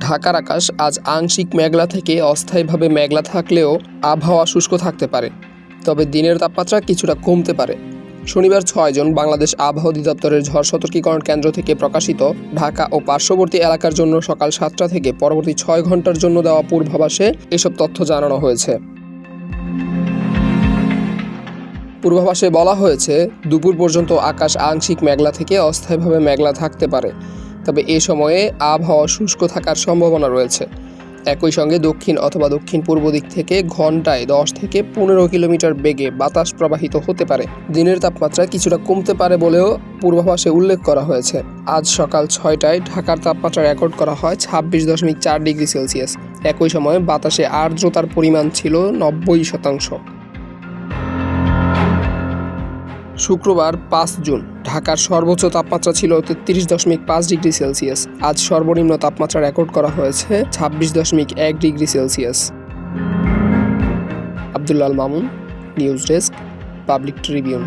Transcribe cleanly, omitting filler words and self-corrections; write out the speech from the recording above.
ঢাকার আকাশ আজ আংশিক মেঘলা থেকে অস্থায়ীভাবে মেঘলা থাকলেও আবহাওয়া শুষ্ক থাকতে পারে, তবে দিনের তাপমাত্রা কিছুটা কমতে পারে। শনিবার ৬ জুন বাংলাদেশ আবহাওয়া অধিদপ্তরের ঝড় সতর্কীকরণ কেন্দ্র থেকে প্রকাশিত ঢাকা ও পার্শ্ববর্তী এলাকার জন্য সকাল ৭টা থেকে পরবর্তী ৬ ঘন্টার জন্য দেওয়া পূর্বাভাসে এসব তথ্য জানানো হয়েছে। পূর্বাভাসে বলা হয়েছে, দুপুর পর্যন্ত আকাশ আংশিক মেঘলা থেকে অস্থায়ীভাবে মেঘলা থাকতে পারে, তবে এ সময়ে আবহাওয়া শুষ্ক থাকার সম্ভাবনা রয়েছে। একই সঙ্গে দক্ষিণ অথবা দক্ষিণ পূর্ব দিক থেকে ঘন্টায় 10 থেকে 15 কিলোমিটার বেগে বাতাস প্রবাহিত হতে পারে। দিনের তাপমাত্রা কিছুটা কমতে পারে বলেও পূর্বাভাসে উল্লেখ করা হয়েছে। আজ সকাল 6টায় ঢাকার তাপমাত্রা রেকর্ড করা হয় 26.4 ডিগ্রি সেলসিয়াস। একই সময়ে বাতাসে আর্দ্রতার পরিমাণ ছিল 90%। শুক্রবার 5 জুন ঢাকার সর্বোচ্চ তাপমাত্রা ছিল 33.5 ডিগ্রি সেলসিয়াস। আজ সর্বনিম্ন তাপমাত্রা রেকর্ড করা হয়েছে 26.1 degree Celsius. Abdullah Al Mamun, news desk, Public Tribune.